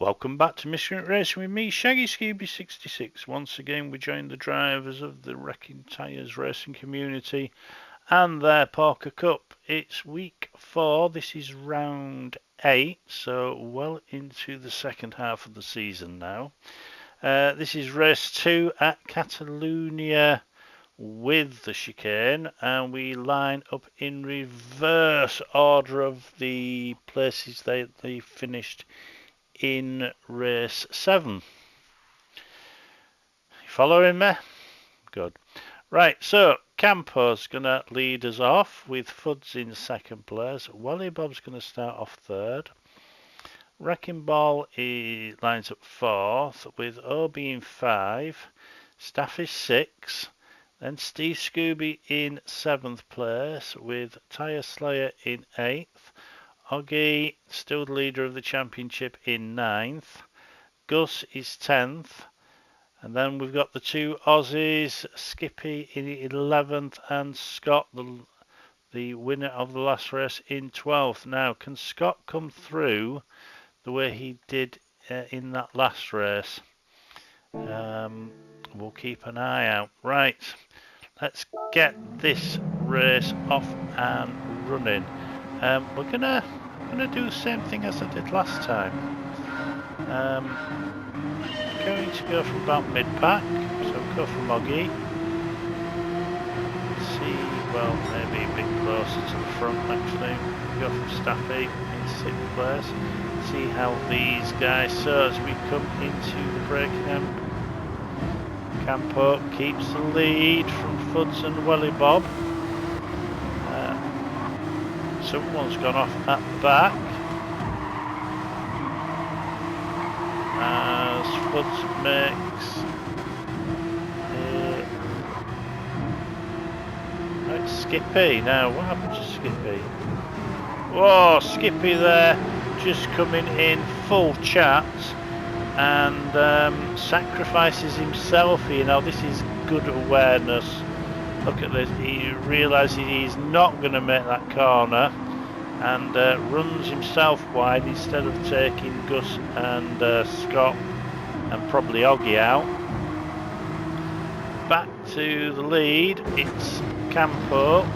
Welcome back to Mystery Racing with me, Shaggy Scooby 66. Once again, we join the drivers of the Wrecking Tyres racing community and their Porka Cup. It's week 4. This is round 8, so well into the second half of the season now. This is race 2 at Catalunia with the chicane, and we line up in reverse order of the places they finished in race 7. You following me? Good. Right, so Campo's going to lead us off with Fuds in second place. Wally Bob's going to start off third. Wrecking Ball lines up fourth with Obi in 5. Staffy 6. Then Steve Scooby in 7th place with Tyre Slayer in 8th. Oggy, still the leader of the championship, in 9th. Gus is 10th. And then we've got the two Aussies, Skippy in 11th and Scott, the winner of the last race, in 12th. Now, can Scott come through the way he did in that last race? We'll keep an eye out. Right, let's get this race off and running. We're gonna do the same thing as I did last time. Going to go from about mid-pack, so we'll go from Oggy. See, well, maybe a bit closer to the front actually. We'll go from Staffy in 6th place. See how these guys, so as we come into the braking, Campo keeps the lead from Fuds and Welly Bob. Someone's gone off at the back as Fuds makes right, Skippy. Now what happened to Skippy? Whoa, Skippy there just coming in full chat and sacrifices himself here. Now this is good awareness. Look at this, he realises he's not going to make that corner and runs himself wide instead of taking Gus and Scott and probably Oggy out. Back to the lead, it's Campo,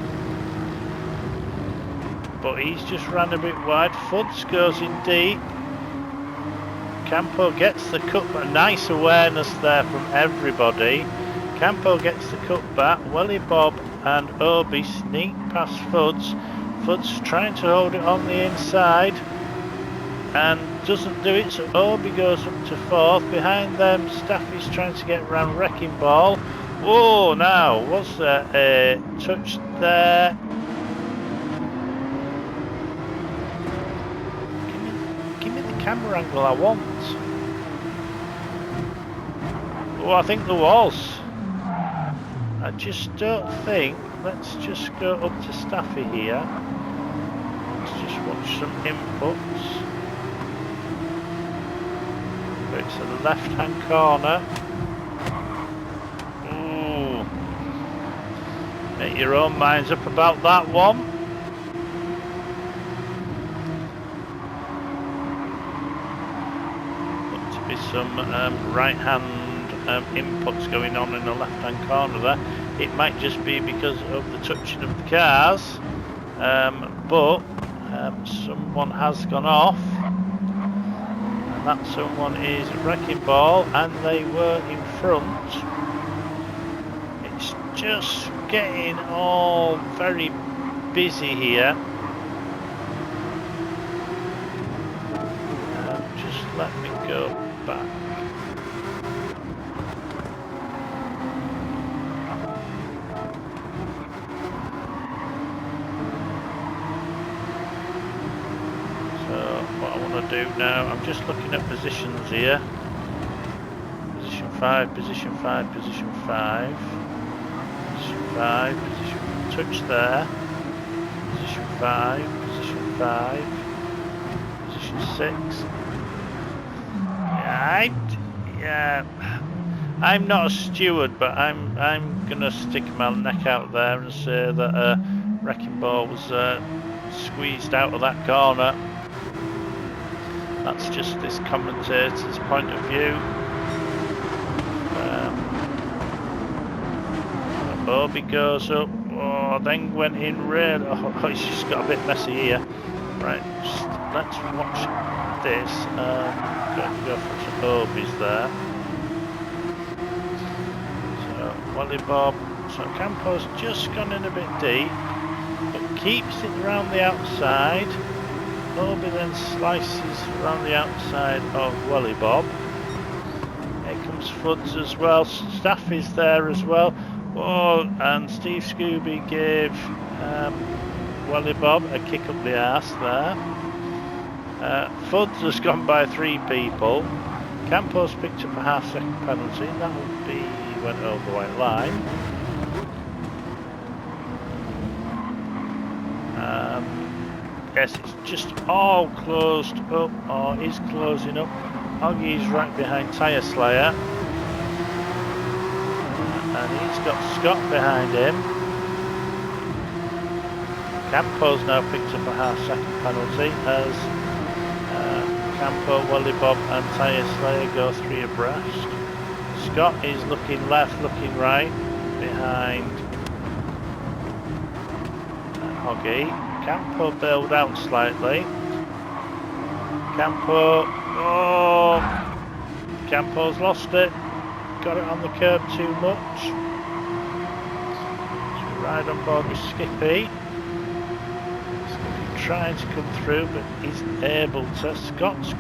but he's just ran a bit wide. Fuds goes in deep. Campo gets the cut, but nice awareness there from everybody. Campo gets the cut back. Welly Bob and Obi sneak past Fuds. Fuds trying to hold it on the inside and doesn't do it, so Obi goes up to 4th. Behind them, Staffy's trying to get around Wrecking Ball. Oh, now, was there a touch there? Give me the camera angle I want. Oh, I think there was. I just don't think. Let's just go up to Staffy here. Let's just watch some inputs. Go to the left-hand corner. Ooh. Make your own minds up about that one. Look to be some right-hand inputs going on in the left-hand corner there. It might just be because of the touching of the cars, but someone has gone off, and that someone is Wrecking Ball, and they were in front. It's just getting all very busy here. Just let me go back. Do now, I'm just looking at positions here. Position 5, position 5, position 5, position 5, position touch there, position 5, position 5, position 6. Yeah, I'm not a steward, but I'm gonna stick my neck out there and say that Wrecking Ball was squeezed out of that corner. That's just this commentator's point of view. Obi goes up, oh, then went in red. Oh, it's just got a bit messy here. Right, let's watch this. Going to go for some Obies there. So, Wally Bob. So, Campo's just gone in a bit deep, but keeps it around the outside. Obi then slices around the outside of Wally Bob. Here comes Fuds as well. Staffy's there as well. Oh, and Steve Scooby gave Wally Bob a kick up the arse there. Fuds has gone by 3 people. Campos picked up a half-second penalty. That would be went over the white line. Yes, it's just all closed up, or is closing up. Oggy's right behind Tyre Slayer. And he's got Scott behind him. Campo's now picked up a half-second penalty as Campo, Wally Bob and Tyre Slayer go 3 abreast. Scott is looking left, looking right behind Hoggy. Campo bailed out slightly. Campo's lost it. Got it on the curb too much. So we ride on board with Skippy. Skippy trying to come through, but isn't able to. Scott's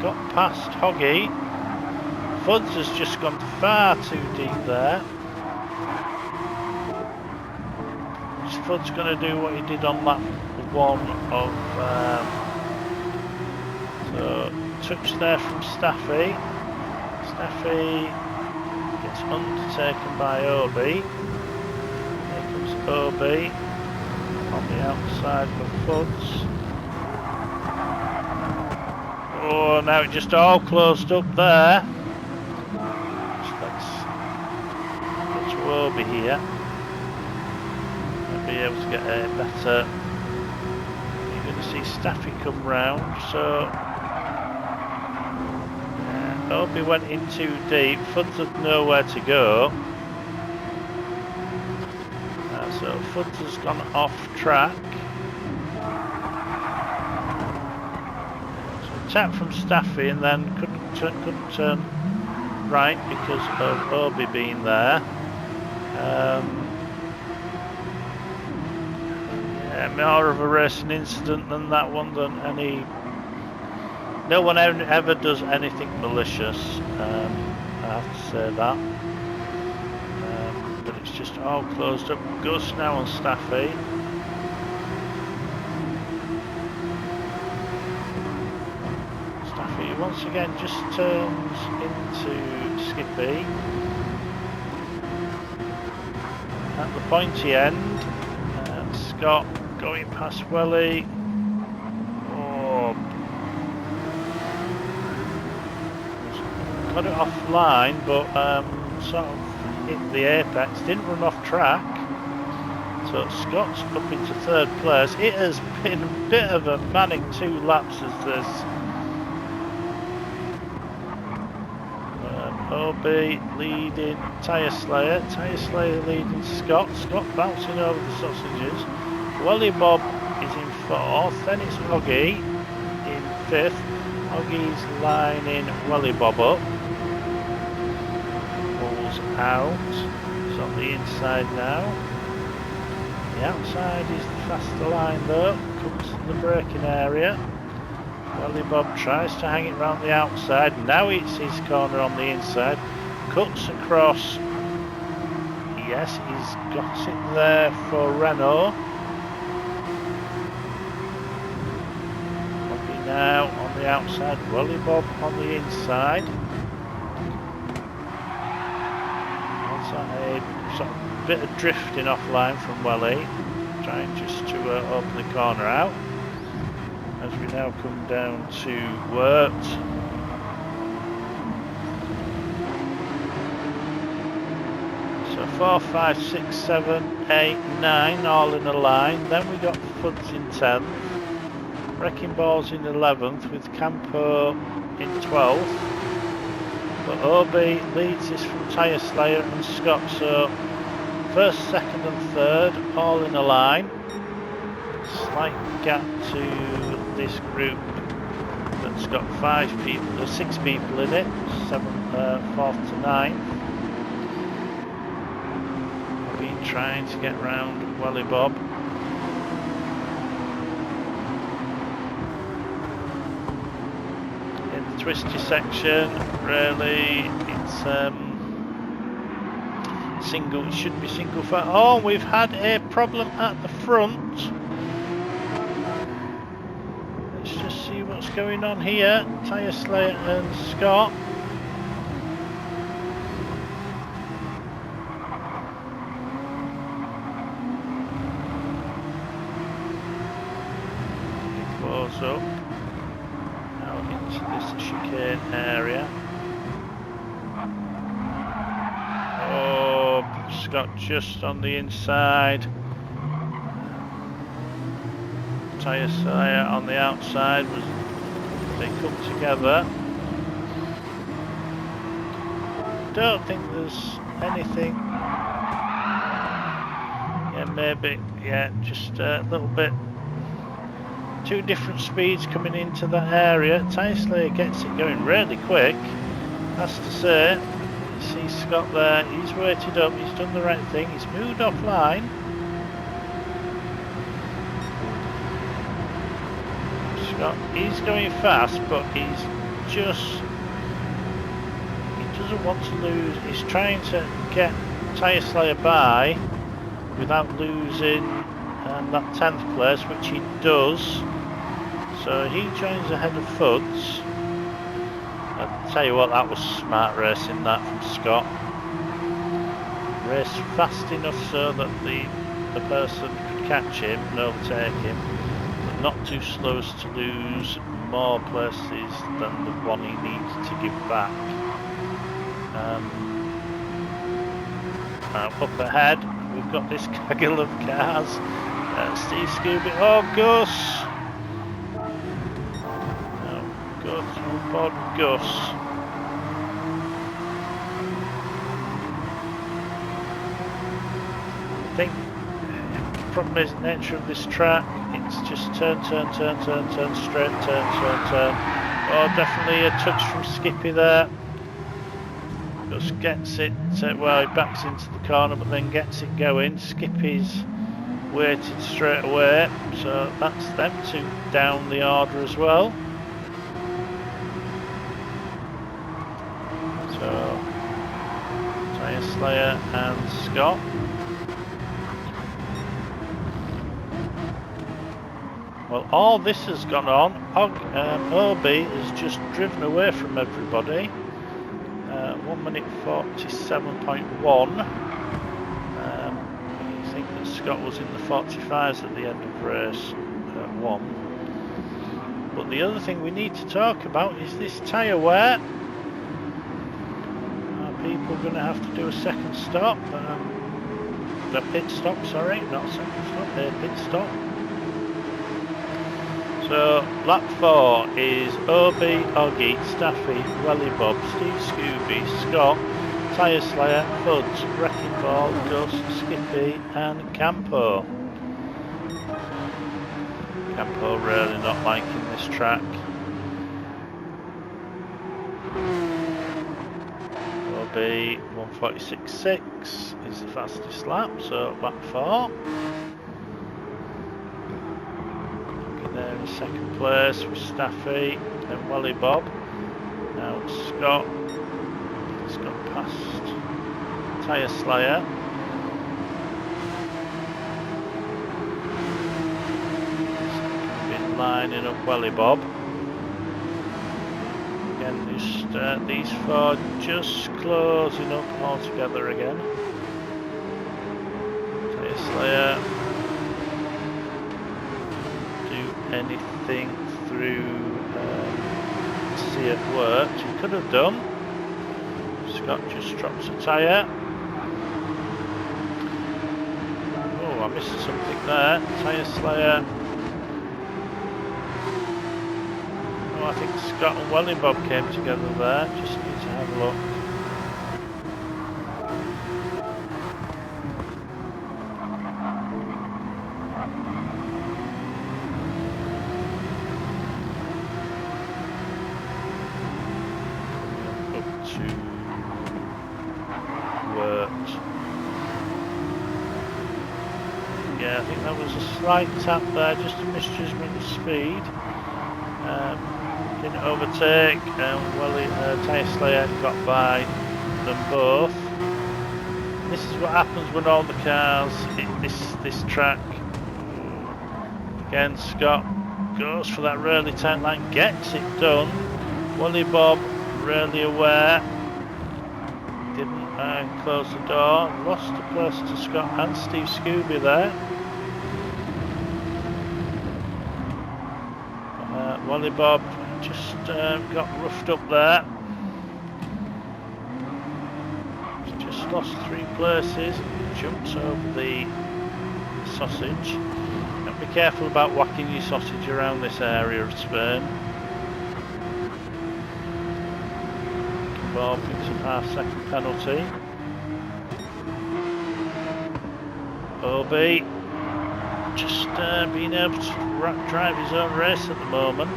got past Hoggy. Fuds has just gone far too deep there. Fuds going to do what he did on lap 1 of. So touch there from Staffy. Staffy gets undertaken by Obi. Here comes Obi on the outside of Fuds. Oh, now it just all closed up there. Let's get to Obi here. I'll be able to get a better. You're going to see Staffy come round. So. Obi went in too deep. Fuds had nowhere to go. So Fuds has gone off track. So tap from Staffy and then couldn't turn right because of Obi being there. Yeah, more of a racing incident than that one than any. No one ever does anything malicious, I have to say that. But it's just all closed up. Gus now on Staffy. Staffy once again just turns into Skippy. At the pointy end, Scott going past Welly. Got it offline, but sort of hit the apex, didn't run off track. So Scott's up into 3rd place. It has been a bit of a manic 2 laps as this. Obi leading Tyre Slayer. Tyre Slayer leading Scott. Scott bouncing over the sausages. Wally Bob is in 4th. Then it's Hoggy in 5th. Hoggy's lining Wally Bob up. Out. It's on the inside now. The outside is the faster line though. Comes to the braking area. Wally Bob tries to hang it round the outside. Now it's his corner on the inside. Cuts across. Yes, he's got it there for Renault. Bobby now on the outside. Wally Bob on the inside. A sort of bit of drifting offline from Welly, trying just to open the corner out as we now come down to Wtrc. So 4, 5, 6, 7, 8, 9 all in a line. Then we got Fuds in 10th. Wrecking Ball's in 11th with Campo in 12th. But OB leads this from Tyre Slayer and Scott, so first, second and third all in a line. Slight gap to this group that's got 6 people in it, 4th to 9th. I've been trying to get round Welly Bob. In the twisty section, really, it's single. It should be single file. Oh, we've had a problem at the front. Let's just see what's going on here. Tyre Slayer and Scott. Close up. Now into this chicane area. Oh, Scott just on the inside. Tyre Slayer on the outside. They come together. Don't think there's anything. Yeah, maybe. Yeah, just a little bit. 2 different speeds coming into that area. Tyre Slayer gets it going really quick, has to say. You see Scott there, he's waited up, he's done the right thing, he's moved offline. Scott, he's going fast, but he doesn't want to lose. He's trying to get Tyre Slayer by without losing that 10th place, which he does. So he joins ahead of Fuds. I'll tell you what, that was smart racing that from Scott. Raced fast enough so that the person could catch him and overtake him, but not too slow as to lose more places than the one he needed to give back. Up ahead, we've got this gaggle of cars. Steve Scooby, oh Gus! Oh, Gus, on board Gus. I think the problem is the nature of this track, it's just turn, straight, turn. Oh, definitely a touch from Skippy there. Gus gets it, well, he backs into the corner but then gets it going. Skippy's waited straight away, so that's them 2 down the order as well. So Tyre Slayer and Scott. Well, all this has gone on. OB has just driven away from everybody. 1 minute 47.1. I think that Scott was in the 45s at the end of race 1. But the other thing we need to talk about is this tyre wear. Are people going to have to do a second stop? A pit stop, sorry, not a second stop, a pit stop. So lap 4 is OB, Oggy, Staffy, Welly Bob, Steve Scooby, Scott, Tyre Slayer, Fuds, Wrecking Ball, Gus, Skippy and Campo. Campo really not liking this track. OB 146.6 is the fastest lap, so lap 4. There in second place with Staffy and Welly Bob. Now Scott has got past Tyre Slayer. Been lining up Welly Bob. Again, just these 4 just closing up all together again. Tyre Slayer. Anything through see it worked. He could have done. Scott just drops a tyre. Oh, I missed something there. Tyre Slayer I think Scott and Welly Bob came together there. Just need to have a look. Up to Wtrc. Yeah, I think that was a slight tap there, just a misjudgment of speed. Didn't overtake, and Welly Tyre Slayer got by them both. This is what happens when all the cars hit this track. Again, Scott goes for that really tight line, gets it done. Welly Bob really aware, didn't close the door, lost the place to Scott and Steve Scooby there. Welly Bob just got roughed up there. He's just lost 3 places, jumps over the sausage. And be careful about whacking your sausage around this area of Spain. Bob picks up half-second penalty. OB just being able to drive his own race at the moment.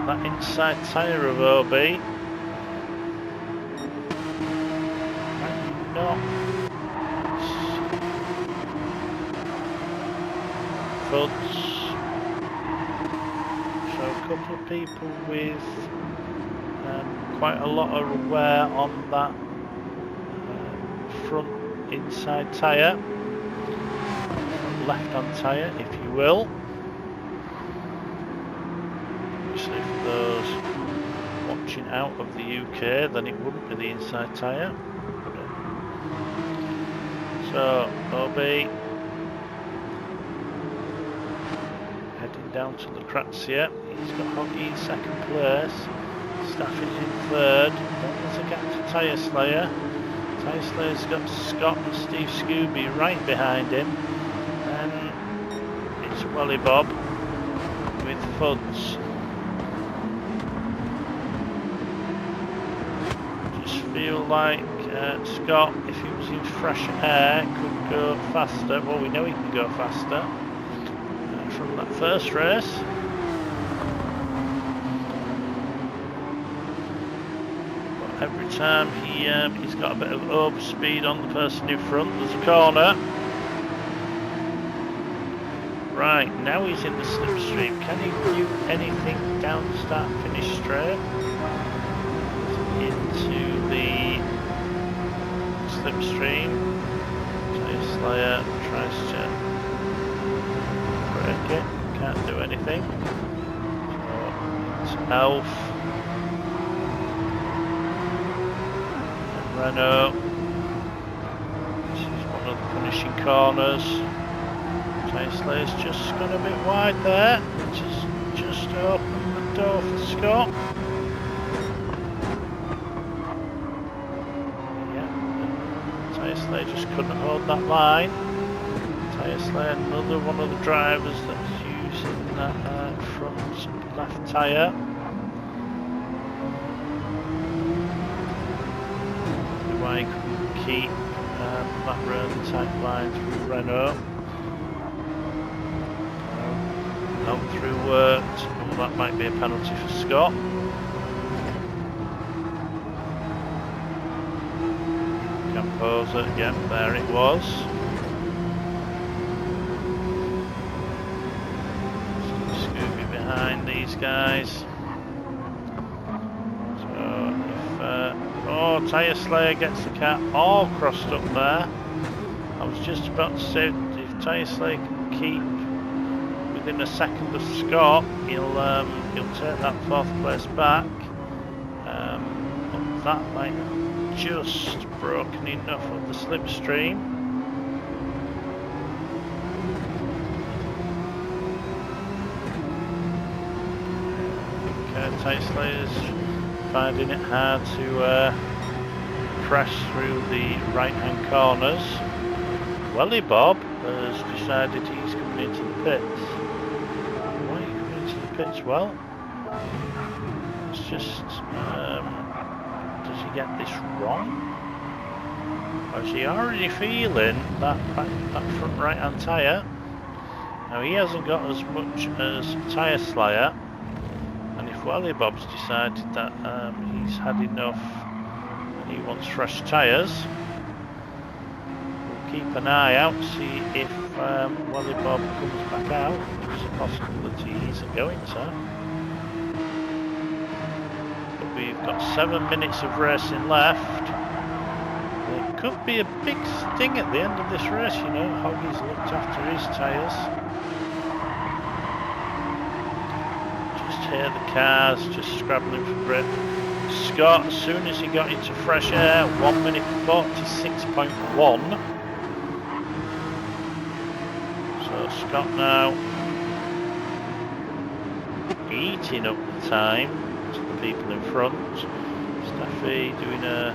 That inside tyre of OB not Fuds. So a couple of people with quite a lot of wear on that front inside tyre, left hand tyre if you will. Obviously for those watching out of the UK, then it wouldn't be the inside tyre. So OB heading down to Wtrc. He's got Hoggy in second place, Stafford's in third, then there's a gap to Tyre Slayer. Tyre Slayer's got Scott and Steve Scooby right behind him, and it's Welly Bob with Fuds. Just feel like Scott, if he was in fresh air, could go faster. Well, we know he can go faster from that first race. But every time he's got a bit of overspeed on the person in front. There's a corner. Right, now he's in the slipstream. Can he do anything down the start finish straight? Into the slipstream. Tyre Slayer tries to break it, can't do anything. So it's Elf and Renault. This is one of the punishing corners. Tyre Slayer's just gone a bit wide there, which has just opened the door for Scott. Tyre Slayer just couldn't hold that line. Tyre Slayer, another one of the drivers that's using that front left tyre. Why he couldn't keep that really tight line through Renault. Out through Wtrc. Well, that might be a penalty for Scott. Composer, yeah, there it was. Scooby behind these guys. So if Tyre Slayer gets the cat all crossed up there. I was just about to say if Tyre Slayer can keep within a second of Scott, he'll take that 4th place back. But that might have just broken enough of the slipstream. I think Tyre Slayer's finding it hard to press through the right hand corners. Welly Bob has decided he's coming into the pits. Why are you coming into the pits? Well, It's just, does he get this wrong? Or is he already feeling that front right hand tyre? Now he hasn't got as much as Tyre Slayer, and if Welly Bob's decided that he's had enough and he wants fresh tyres, we'll keep an eye out, see if Welly Bob comes back out. There's a possibility he isn't going to. But we've got 7 minutes of racing left. There could be a big sting at the end of this race, you know. Hoggy's looked after his tyres. Just hear the cars just scrabbling for grip. Scott, as soon as he got into fresh air, 1 minute 46.1. So Scott now eating up the time to the people in front. Staffy doing a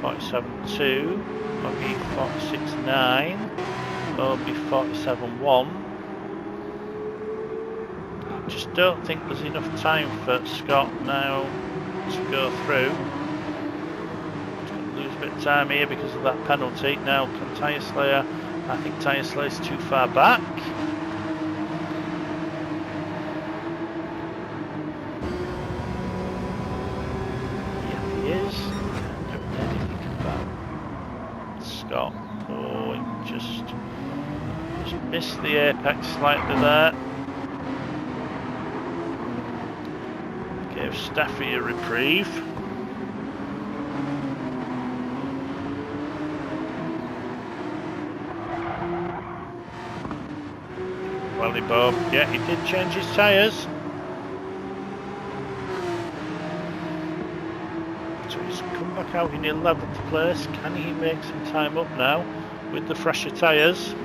47.2, Hoggy 46.9, Obi 47.1. Just don't think there's enough time for Scott now to go through. He's going to lose a bit of time here because of that penalty. Now can Tyre Slayer, I think Tyre Slayer's too far back. Yeah, he is. Don't know anything about Scott. Oh, he just missed the apex slightly there. Gave Staffy a reprieve. Welly Bob, yeah, he did change his tyres. So he's come back out in 11th place. Can he make some time up now with the fresher tyres?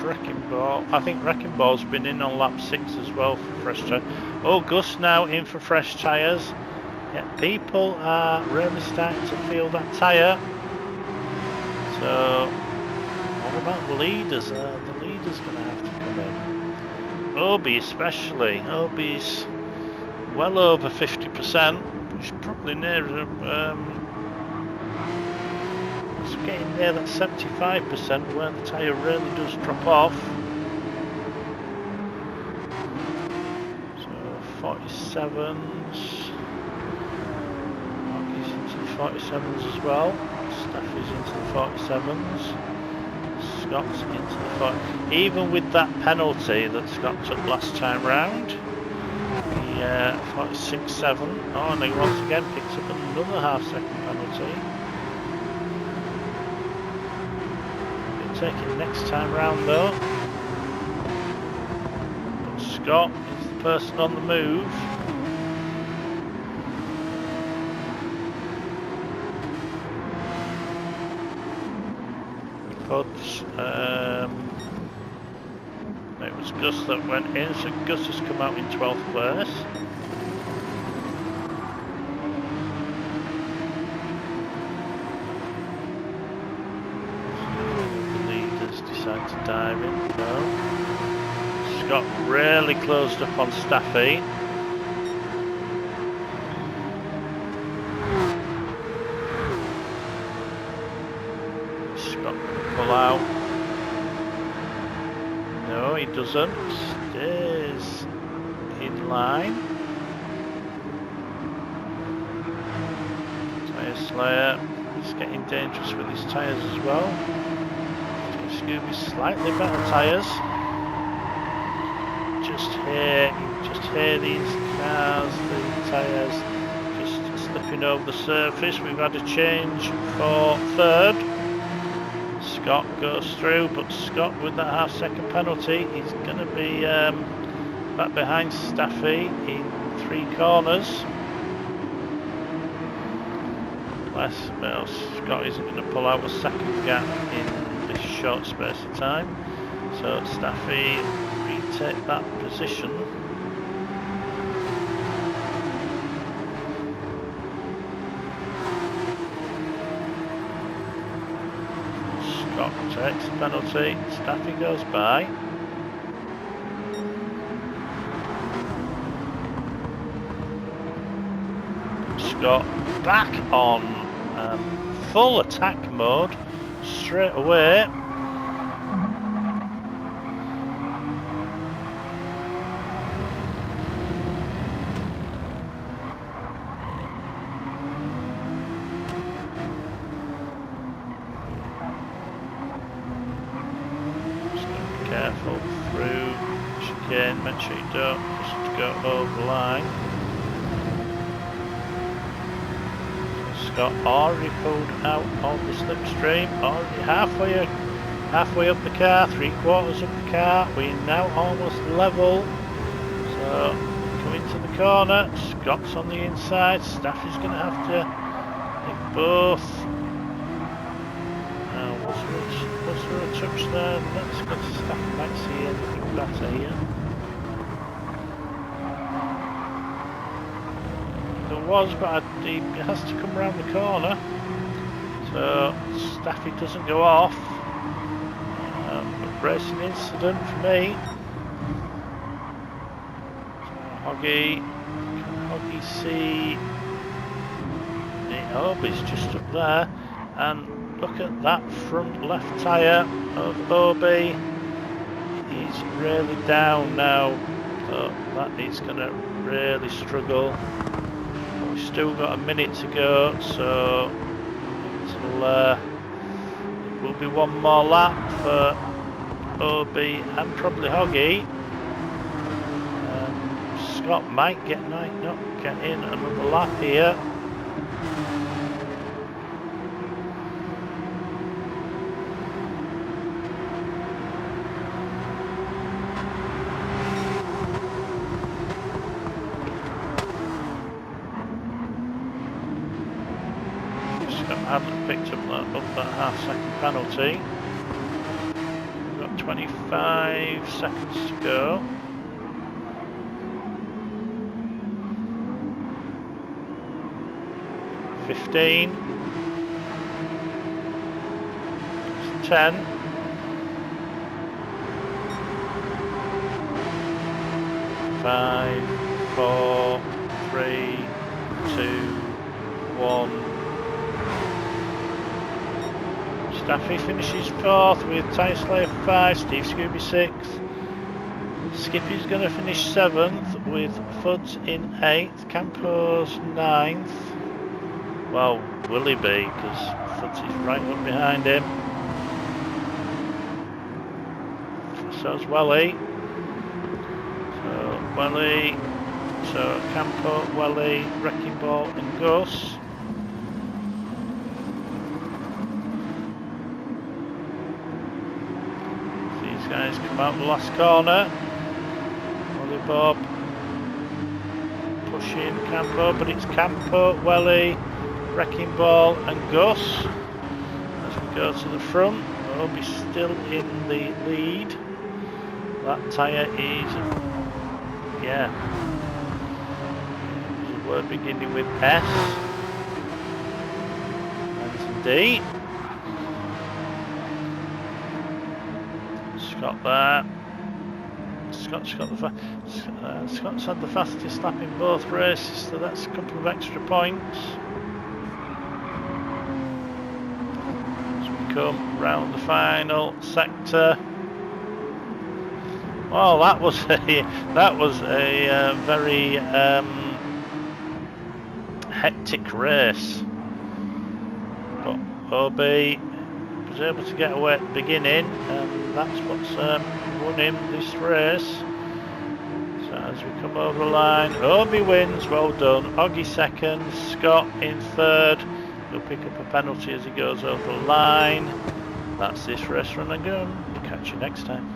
Wrecking Ball. I think Wrecking Ball's been in on lap 6 as well for fresh tyres. Oh, Gus now in for fresh tyres. Yeah, people are really starting to feel that tyre. So, what about the leaders? The leaders going to have to come in. Obi especially. Obi's well over 50%. He's probably near getting near that 75% where the tyre really does drop off. So 47s. Hoggy's into the 47s as well. Staffy's into the 47s. Scott's into the 40s. Even with that penalty that Scott took last time round, the 46.7. Oh, and he once again picks up another half-second penalty. Take it next time round though. But Scott is the person on the move. But it was Gus that went in, so Gus has come out in 12th place. To dive in, no. Scott really closed up on Staffy. Scott can pull out. No, he doesn't. Stays in line. Tyre Slayer is getting dangerous with his tyres as well. Scooby's slightly better tyres. Just hear these cars, the tyres just slipping over the surface. We've had a change for third. Scott goes through, but Scott with that half-second penalty, he's going to be back behind Staffy in 3 corners. Well, Scott isn't going to pull out a second gap in this short space of time, so Staffy retake that position. Scott takes the penalty. Staffy goes by. Scott back on full attack mode straight away. Careful through chicane, make sure you don't just go over the line. Scott already pulled out of the slipstream, already halfway up the car, 3/4 up the car. We're now almost level. So coming to the corner, Scott's on the inside. Staffy's going to have to take both. Was there a touch there? Let's go to Staffy, might see anything better here. There was, but he has to come around the corner, so Staffy doesn't go off. But racing incident for me. So Hoggy, can Hoggy see? Obi's just up there, and look at that front left tyre of Obi. He's really down now, so that he's going to really struggle. We've still got a minute to go, so it will be one more lap for Obi and probably Hoggy. Scott might not get in another lap here. Hadn't picked up that half-second penalty. We've got 25 seconds to go. $15. 10. 5, 4, 3, 2, 1. Staffy finishes 4th with Tyre Slayer 5, Steve Scooby 6th. Skippy's going to finish 7th with Fuds in 8th, Campos 9th. Well, will he be? Because Fuds is right up behind him. So's Welly. So Campo, Welly, Wrecking Ball and Gus. Guys come out the last corner. Welly Bob pushing Campo, but it's Campo, Welly, Wrecking Ball and Gus as we go to the front. We'll be still in the lead. That tyre is, yeah, there's a word beginning with S and D. Scott there. Scott's had the fastest lap in both races, so that's a couple of extra points. As we come round the final sector. Well, that was a very hectic race, but OB was able to get away at the beginning, and that's what's won him this race. So as we come over the line, Obi wins, well done. Oggy 2nd, Scott in 3rd. He'll pick up a penalty as he goes over the line. That's this race run and gun. Catch you next time.